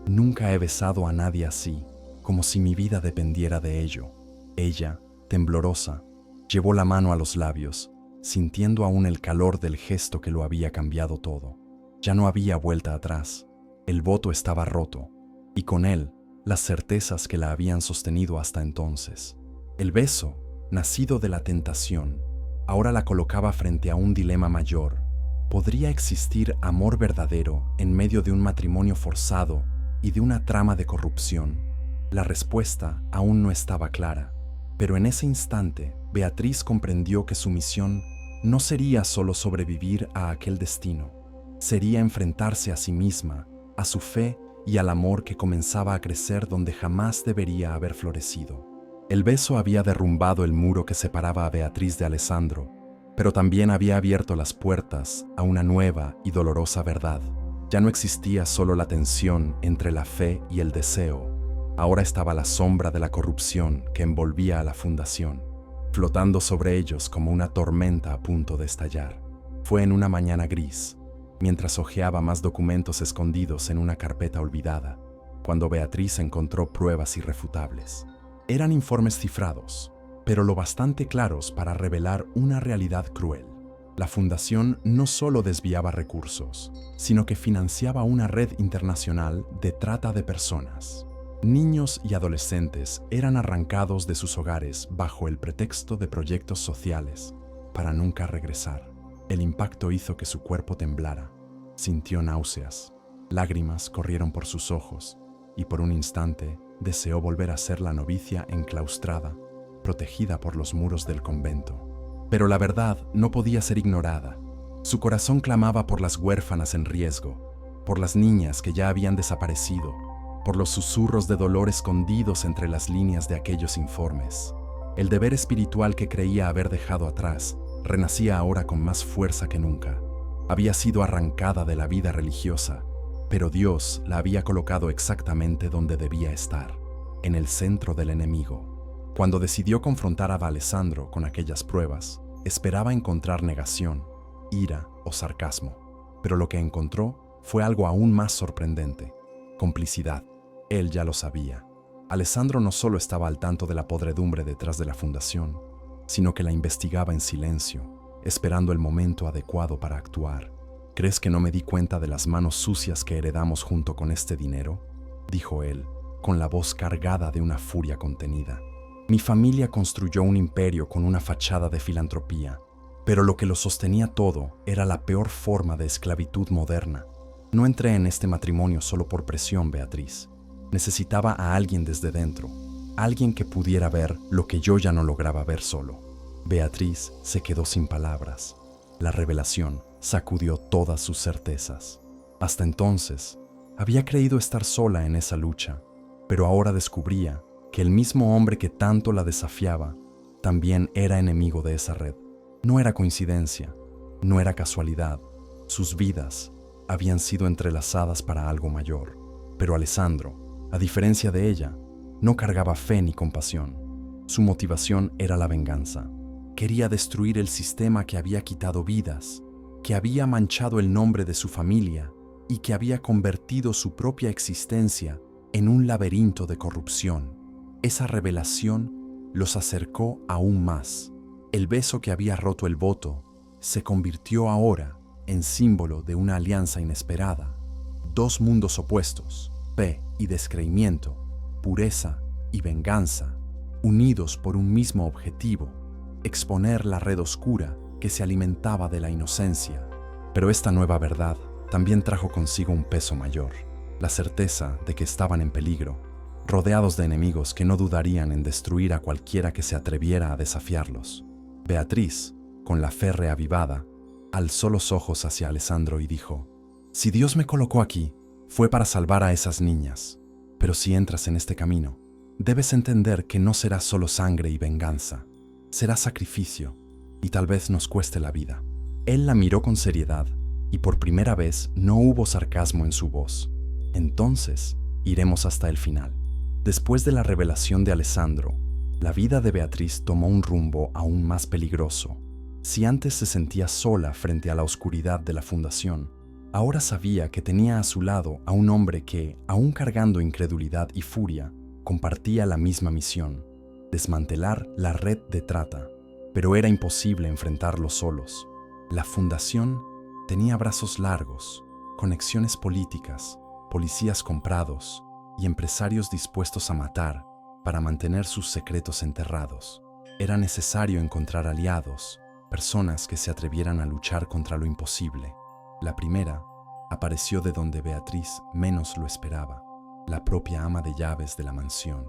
Nunca he besado a nadie así, como si mi vida dependiera de ello. Ella, temblorosa, llevó la mano a los labios, sintiendo aún el calor del gesto que lo había cambiado todo. Ya no había vuelta atrás. El voto estaba roto, y con él las certezas que la habían sostenido hasta entonces. El beso, nacido de la tentación, ahora la colocaba frente a un dilema mayor. ¿Podría existir amor verdadero en medio de un matrimonio forzado y de una trama de corrupción? La respuesta aún no estaba clara, pero en ese instante Beatriz comprendió que su misión no sería solo sobrevivir a aquel destino, sería enfrentarse a sí misma, a su fe y al amor que comenzaba a crecer donde jamás debería haber florecido. El beso había derrumbado el muro que separaba a Beatriz de Alessandro, pero también había abierto las puertas a una nueva y dolorosa verdad. Ya no existía solo la tensión entre la fe y el deseo, ahora estaba la sombra de la corrupción que envolvía a la fundación, flotando sobre ellos como una tormenta a punto de estallar. Fue en una mañana gris, mientras hojeaba más documentos escondidos en una carpeta olvidada, cuando Beatriz encontró pruebas irrefutables. Eran informes cifrados, pero lo bastante claros para revelar una realidad cruel. La fundación no solo desviaba recursos, sino que financiaba una red internacional de trata de personas. Niños y adolescentes eran arrancados de sus hogares bajo el pretexto de proyectos sociales para nunca regresar. El impacto hizo que su cuerpo temblara. Sintió náuseas, lágrimas corrieron por sus ojos y por un instante deseó volver a ser la novicia enclaustrada, protegida por los muros del convento. Pero la verdad no podía ser ignorada. Su corazón clamaba por las huérfanas en riesgo, por las niñas que ya habían desaparecido, por los susurros de dolor escondidos entre las líneas de aquellos informes. El deber espiritual que creía haber dejado atrás renacía ahora con más fuerza que nunca. Había sido arrancada de la vida religiosa, pero Dios la había colocado exactamente donde debía estar, en el centro del enemigo. Cuando decidió confrontar a Alessandro con aquellas pruebas, esperaba encontrar negación, ira o sarcasmo, pero lo que encontró fue algo aún más sorprendente: complicidad. Él ya lo sabía. Alessandro no solo estaba al tanto de la podredumbre detrás de la fundación, sino que la investigaba en silencio, esperando el momento adecuado para actuar. ¿Crees que no me di cuenta de las manos sucias que heredamos junto con este dinero?, dijo él, con la voz cargada de una furia contenida. Mi familia construyó un imperio con una fachada de filantropía, pero lo que lo sostenía todo era la peor forma de esclavitud moderna. No entré en este matrimonio solo por presión, Beatriz. Necesitaba a alguien desde dentro, alguien que pudiera ver lo que yo ya no lograba ver solo. Beatriz se quedó sin palabras. La revelación sacudió todas sus certezas. Hasta entonces, había creído estar sola en esa lucha, pero ahora descubría que el mismo hombre que tanto la desafiaba también era enemigo de esa red. No era coincidencia, no era casualidad. Sus vidas habían sido entrelazadas para algo mayor. Pero Alessandro, a diferencia de ella, no cargaba fe ni compasión. Su motivación era la venganza. Quería destruir el sistema que había quitado vidas, que había manchado el nombre de su familia y que había convertido su propia existencia en un laberinto de corrupción. Esa revelación los acercó aún más. El beso que había roto el voto se convirtió ahora en símbolo de una alianza inesperada. Dos mundos opuestos, fe y descreimiento, pureza y venganza, unidos por un mismo objetivo: exponer la red oscura que se alimentaba de la inocencia. Pero esta nueva verdad también trajo consigo un peso mayor: la certeza de que estaban en peligro, rodeados de enemigos que no dudarían en destruir a cualquiera que se atreviera a desafiarlos. Beatriz, con la fe reavivada, alzó los ojos hacia Alessandro y dijo: si Dios me colocó aquí, fue para salvar a esas niñas. Pero si entras en este camino, debes entender que no será solo sangre y venganza. Será sacrificio, y tal vez nos cueste la vida. Él la miró con seriedad, y por primera vez no hubo sarcasmo en su voz. Entonces, iremos hasta el final. Después de la revelación de Alessandro, la vida de Beatriz tomó un rumbo aún más peligroso. Si antes se sentía sola frente a la oscuridad de la fundación, ahora sabía que tenía a su lado a un hombre que, aún cargando incredulidad y furia, compartía la misma misión: desmantelar la red de trata. Pero era imposible enfrentarlos solos. La fundación tenía brazos largos, conexiones políticas, policías comprados y empresarios dispuestos a matar para mantener sus secretos enterrados. Era necesario encontrar aliados, personas que se atrevieran a luchar contra lo imposible. La primera apareció de donde Beatriz menos lo esperaba: la propia ama de llaves de la mansión,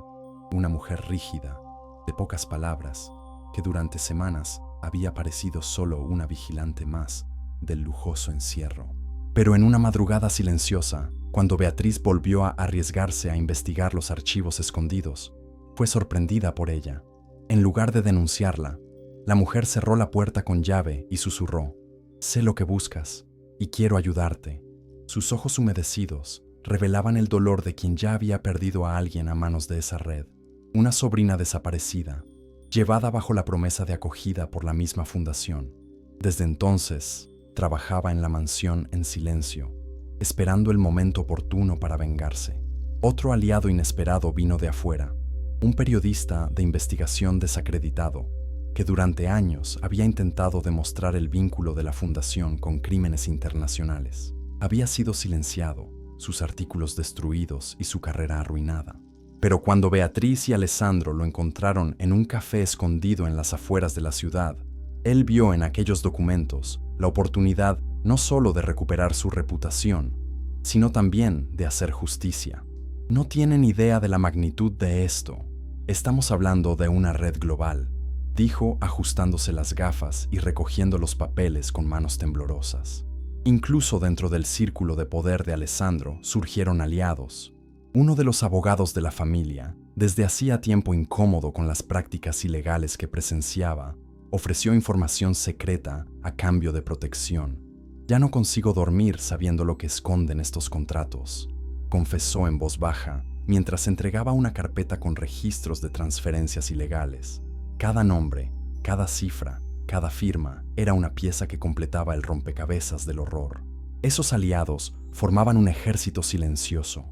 una mujer rígida, de pocas palabras, que durante semanas había parecido solo una vigilante más del lujoso encierro. Pero en una madrugada silenciosa, cuando Beatriz volvió a arriesgarse a investigar los archivos escondidos, fue sorprendida por ella. En lugar de denunciarla, la mujer cerró la puerta con llave y susurró: «Sé lo que buscas y quiero ayudarte». Sus ojos humedecidos revelaban el dolor de quien ya había perdido a alguien a manos de esa red, una sobrina desaparecida, llevada bajo la promesa de acogida por la misma fundación. Desde entonces, trabajaba en la mansión en silencio, esperando el momento oportuno para vengarse. Otro aliado inesperado vino de afuera, un periodista de investigación desacreditado, que durante años había intentado demostrar el vínculo de la fundación con crímenes internacionales. Había sido silenciado, sus artículos destruidos y su carrera arruinada. Pero cuando Beatriz y Alessandro lo encontraron en un café escondido en las afueras de la ciudad, él vio en aquellos documentos la oportunidad no solo de recuperar su reputación, sino también de hacer justicia. No tienen idea de la magnitud de esto. Estamos hablando de una red global, dijo ajustándose las gafas y recogiendo los papeles con manos temblorosas. Incluso dentro del círculo de poder de Alessandro surgieron aliados. Uno de los abogados de la familia, desde hacía tiempo incómodo con las prácticas ilegales que presenciaba, ofreció información secreta a cambio de protección. «Ya no consigo dormir sabiendo lo que esconden estos contratos», confesó en voz baja mientras entregaba una carpeta con registros de transferencias ilegales. Cada nombre, cada cifra, cada firma era una pieza que completaba el rompecabezas del horror. Esos aliados formaban un ejército silencioso,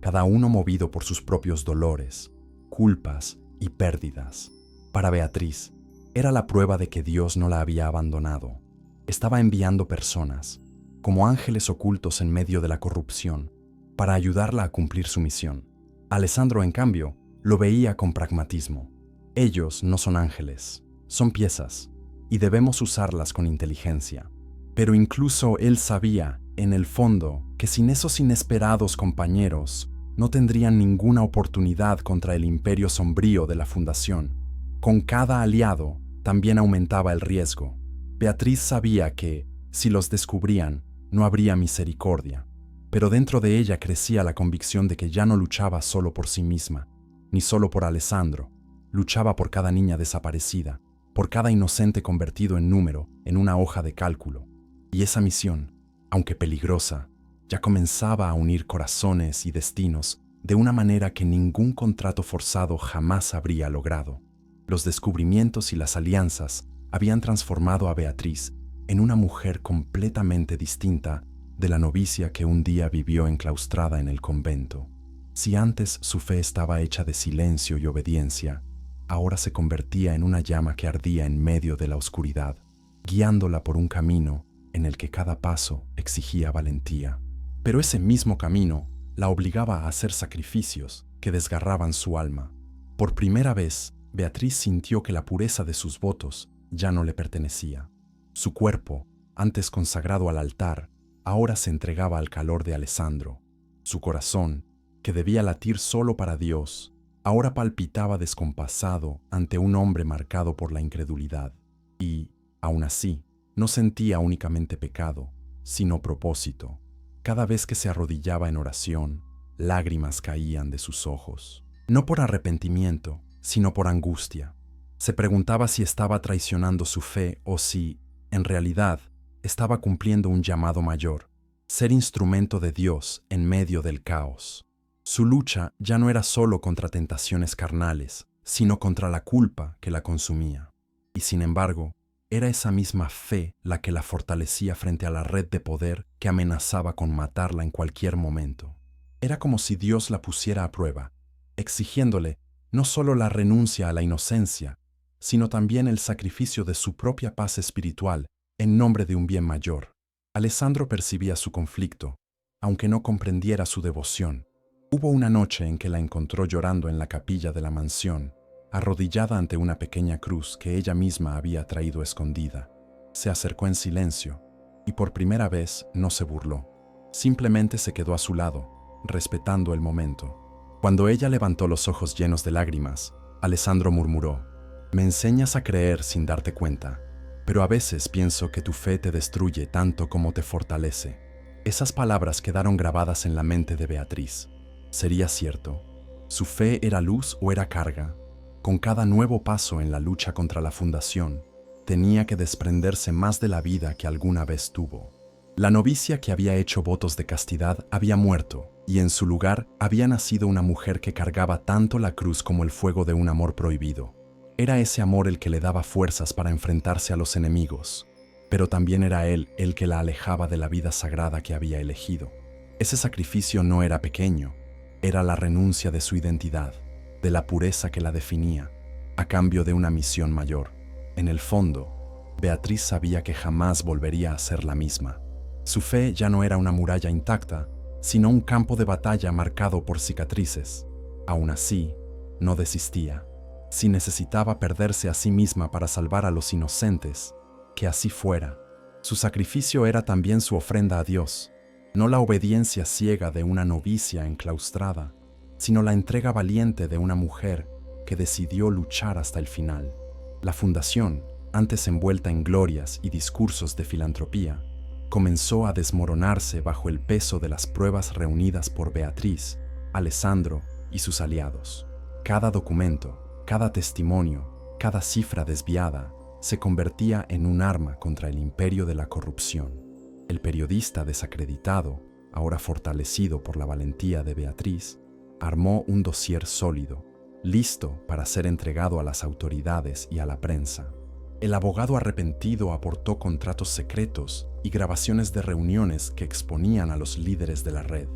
cada uno movido por sus propios dolores, culpas y pérdidas. Para Beatriz, era la prueba de que Dios no la había abandonado. Estaba enviando personas, como ángeles ocultos en medio de la corrupción, para ayudarla a cumplir su misión. Alessandro, en cambio, lo veía con pragmatismo. Ellos no son ángeles, son piezas, y debemos usarlas con inteligencia. Pero incluso él sabía, en el fondo, que sin esos inesperados compañeros, no tendrían ninguna oportunidad contra el imperio sombrío de la fundación. Con cada aliado, también aumentaba el riesgo. Beatriz sabía que, si los descubrían, no habría misericordia. Pero dentro de ella crecía la convicción de que ya no luchaba solo por sí misma, ni solo por Alessandro. Luchaba por cada niña desaparecida, por cada inocente convertido en número en una hoja de cálculo. Y esa misión, aunque peligrosa, ya comenzaba a unir corazones y destinos de una manera que ningún contrato forzado jamás habría logrado. Los descubrimientos y las alianzas habían transformado a Beatriz en una mujer completamente distinta de la novicia que un día vivió enclaustrada en el convento. Si antes su fe estaba hecha de silencio y obediencia, ahora se convertía en una llama que ardía en medio de la oscuridad, guiándola por un camino en el que cada paso exigía valentía. Pero ese mismo camino la obligaba a hacer sacrificios que desgarraban su alma. Por primera vez, Beatriz sintió que la pureza de sus votos ya no le pertenecía. Su cuerpo, antes consagrado al altar, ahora se entregaba al calor de Alessandro. Su corazón, que debía latir solo para Dios, ahora palpitaba descompasado ante un hombre marcado por la incredulidad. Y, aún así, no sentía únicamente pecado, sino propósito. Cada vez que se arrodillaba en oración, lágrimas caían de sus ojos. No por arrepentimiento, sino por angustia. Se preguntaba si estaba traicionando su fe o si, en realidad, estaba cumpliendo un llamado mayor: ser instrumento de Dios en medio del caos. Su lucha ya no era solo contra tentaciones carnales, sino contra la culpa que la consumía. Y sin embargo, era esa misma fe la que la fortalecía frente a la red de poder que amenazaba con matarla en cualquier momento. Era como si Dios la pusiera a prueba, exigiéndole no solo la renuncia a la inocencia, sino también el sacrificio de su propia paz espiritual en nombre de un bien mayor. Alessandro percibía su conflicto, aunque no comprendiera su devoción. Hubo una noche en que la encontró llorando en la capilla de la mansión, arrodillada ante una pequeña cruz que ella misma había traído escondida. Se acercó en silencio, y por primera vez no se burló. Simplemente se quedó a su lado, respetando el momento. Cuando ella levantó los ojos llenos de lágrimas, Alessandro murmuró: «Me enseñas a creer sin darte cuenta, pero a veces pienso que tu fe te destruye tanto como te fortalece». Esas palabras quedaron grabadas en la mente de Beatriz. ¿Sería cierto? ¿Su fe era luz o era carga? Con cada nuevo paso en la lucha contra la fundación, tenía que desprenderse más de la vida que alguna vez tuvo. La novicia que había hecho votos de castidad había muerto, y en su lugar había nacido una mujer que cargaba tanto la cruz como el fuego de un amor prohibido. Era ese amor el que le daba fuerzas para enfrentarse a los enemigos, pero también era él el que la alejaba de la vida sagrada que había elegido. Ese sacrificio no era pequeño, era la renuncia de su identidad, de la pureza que la definía, a cambio de una misión mayor. En el fondo, Beatriz sabía que jamás volvería a ser la misma. Su fe ya no era una muralla intacta, sino un campo de batalla marcado por cicatrices. Aún así, no desistía. Si necesitaba perderse a sí misma para salvar a los inocentes, que así fuera. Su sacrificio era también su ofrenda a Dios, no la obediencia ciega de una novicia enclaustrada, sino la entrega valiente de una mujer que decidió luchar hasta el final. La fundación, antes envuelta en glorias y discursos de filantropía, comenzó a desmoronarse bajo el peso de las pruebas reunidas por Beatriz, Alessandro y sus aliados. Cada documento, cada testimonio, cada cifra desviada se convertía en un arma contra el imperio de la corrupción. El periodista desacreditado, ahora fortalecido por la valentía de Beatriz, armó un dossier sólido, listo para ser entregado a las autoridades y a la prensa. El abogado arrepentido aportó contratos secretos y grabaciones de reuniones que exponían a los líderes de la red.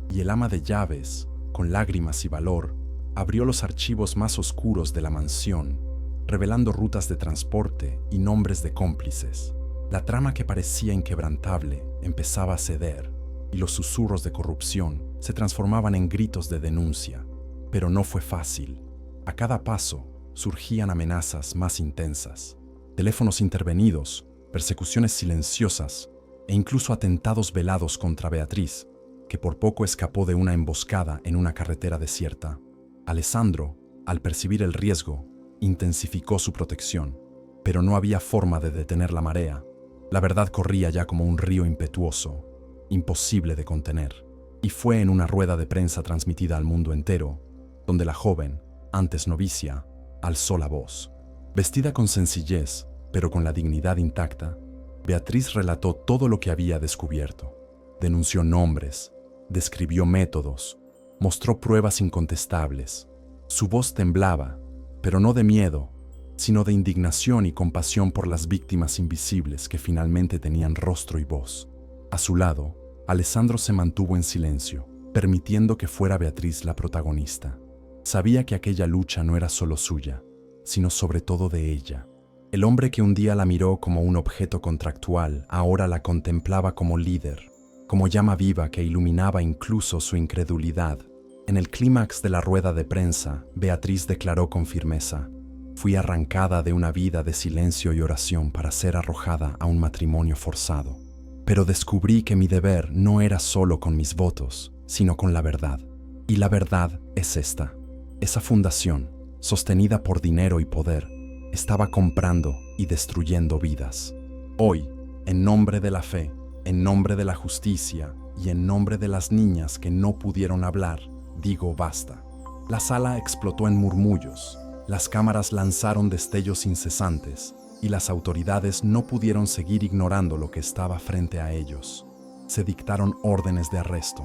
Y el ama de llaves, con lágrimas y valor, abrió los archivos más oscuros de la mansión, revelando rutas de transporte y nombres de cómplices. La trama que parecía inquebrantable empezaba a ceder, y los susurros de corrupción se transformaban en gritos de denuncia. Pero no fue fácil. A cada paso surgían amenazas más intensas, teléfonos intervenidos, persecuciones silenciosas e incluso atentados velados contra Beatriz, que por poco escapó de una emboscada en una carretera desierta. Alessandro, al percibir el riesgo, intensificó su protección, pero no había forma de detener la marea. La verdad corría ya como un río impetuoso, imposible de contener. Y fue en una rueda de prensa transmitida al mundo entero, donde la joven, antes novicia, alzó la voz. Vestida con sencillez, pero con la dignidad intacta, Beatriz relató todo lo que había descubierto. Denunció nombres, describió métodos, mostró pruebas incontestables. Su voz temblaba, pero no de miedo, sino de indignación y compasión por las víctimas invisibles que finalmente tenían rostro y voz. A su lado, Alessandro se mantuvo en silencio, permitiendo que fuera Beatriz la protagonista. Sabía que aquella lucha no era solo suya, sino sobre todo de ella. El hombre que un día la miró como un objeto contractual, ahora la contemplaba como líder, como llama viva que iluminaba incluso su incredulidad. En el clímax de la rueda de prensa, Beatriz declaró con firmeza: «Fui arrancada de una vida de silencio y oración para ser arrojada a un matrimonio forzado. Pero descubrí que mi deber no era solo con mis votos, sino con la verdad. Y la verdad es esta: esa fundación, sostenida por dinero y poder, estaba comprando y destruyendo vidas. Hoy, en nombre de la fe, en nombre de la justicia y en nombre de las niñas que no pudieron hablar, digo basta». La sala explotó en murmullos, las cámaras lanzaron destellos incesantes y las autoridades no pudieron seguir ignorando lo que estaba frente a ellos. Se dictaron órdenes de arresto,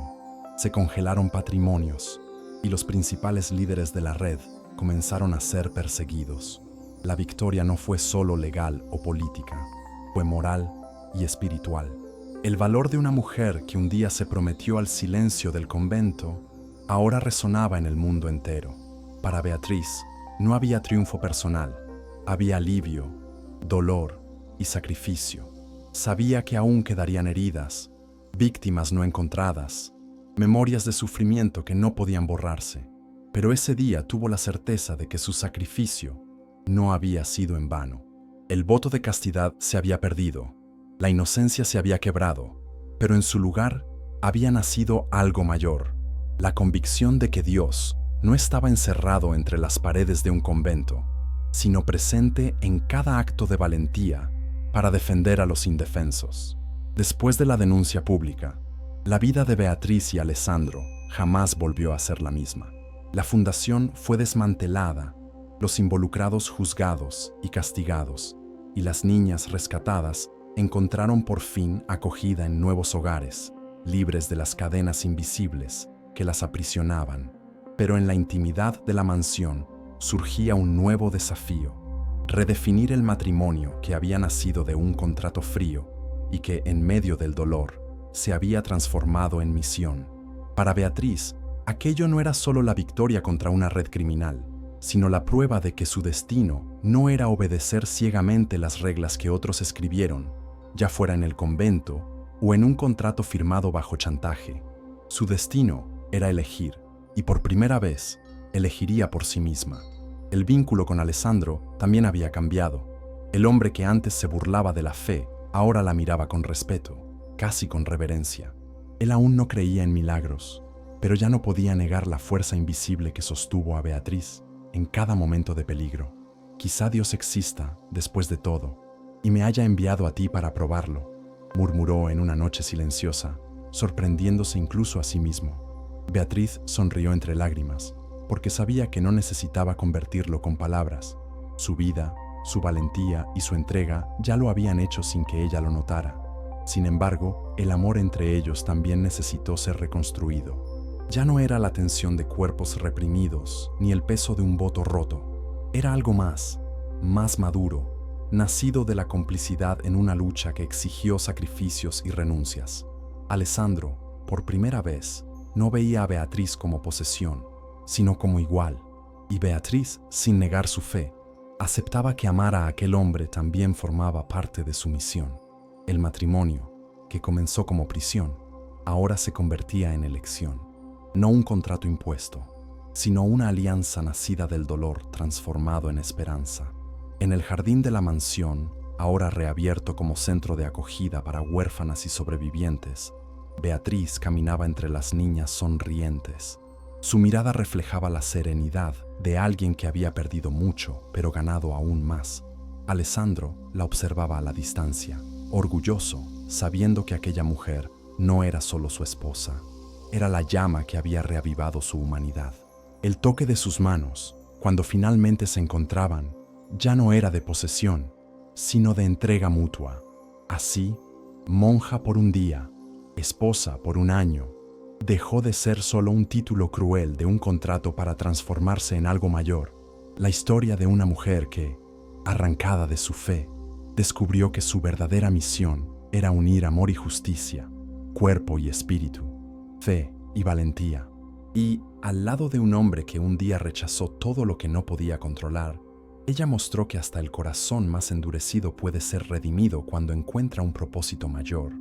se congelaron patrimonios y los principales líderes de la red comenzaron a ser perseguidos. La victoria no fue solo legal o política, fue moral y espiritual. El valor de una mujer que un día se prometió al silencio del convento ahora resonaba en el mundo entero. Para Beatriz no había triunfo personal, había alivio, dolor y sacrificio. Sabía que aún quedarían heridas, víctimas no encontradas, memorias de sufrimiento que no podían borrarse. Pero ese día tuvo la certeza de que su sacrificio no había sido en vano. El voto de castidad se había perdido, la inocencia se había quebrado, pero en su lugar había nacido algo mayor, la convicción de que Dios no estaba encerrado entre las paredes de un convento, sino presente en cada acto de valentía para defender a los indefensos. Después de la denuncia pública, la vida de Beatriz y Alessandro jamás volvió a ser la misma. La fundación fue desmantelada, los involucrados juzgados y castigados, y las niñas rescatadas encontraron por fin acogida en nuevos hogares, libres de las cadenas invisibles que las aprisionaban. Pero en la intimidad de la mansión surgía un nuevo desafío: redefinir el matrimonio que había nacido de un contrato frío y que, en medio del dolor, se había transformado en misión. Para Beatriz, aquello no era solo la victoria contra una red criminal, sino la prueba de que su destino no era obedecer ciegamente las reglas que otros escribieron, ya fuera en el convento o en un contrato firmado bajo chantaje. Su destino era elegir, y por primera vez, elegiría por sí misma. El vínculo con Alessandro también había cambiado. El hombre que antes se burlaba de la fe, ahora la miraba con respeto, casi con reverencia. Él aún no creía en milagros, pero ya no podía negar la fuerza invisible que sostuvo a Beatriz en cada momento de peligro. Quizá Dios exista, después de todo, y me haya enviado a ti para probarlo, murmuró en una noche silenciosa, sorprendiéndose incluso a sí mismo. Beatriz sonrió entre lágrimas, porque sabía que no necesitaba convertirlo con palabras. Su vida, su valentía y su entrega ya lo habían hecho sin que ella lo notara. Sin embargo, el amor entre ellos también necesitó ser reconstruido. Ya no era la tensión de cuerpos reprimidos, ni el peso de un voto roto. Era algo más maduro, nacido de la complicidad en una lucha que exigió sacrificios y renuncias. Alessandro, por primera vez, no veía a Beatriz como posesión, sino como igual, y Beatriz, sin negar su fe, aceptaba que amar a aquel hombre también formaba parte de su misión. El matrimonio, que comenzó como prisión, ahora se convertía en elección. No un contrato impuesto, sino una alianza nacida del dolor transformado en esperanza. En el jardín de la mansión, ahora reabierto como centro de acogida para huérfanas y sobrevivientes, Beatriz caminaba entre las niñas sonrientes. Su mirada reflejaba la serenidad de alguien que había perdido mucho, pero ganado aún más. Alessandro la observaba a la distancia, orgulloso, sabiendo que aquella mujer no era solo su esposa, era la llama que había reavivado su humanidad. El toque de sus manos, cuando finalmente se encontraban, ya no era de posesión, sino de entrega mutua. Así, monja por un día, esposa por un año, dejó de ser solo un título cruel de un contrato para transformarse en algo mayor, la historia de una mujer que, arrancada de su fe, descubrió que su verdadera misión era unir amor y justicia, cuerpo y espíritu, fe y valentía. Y, al lado de un hombre que un día rechazó todo lo que no podía controlar, ella mostró que hasta el corazón más endurecido puede ser redimido cuando encuentra un propósito mayor.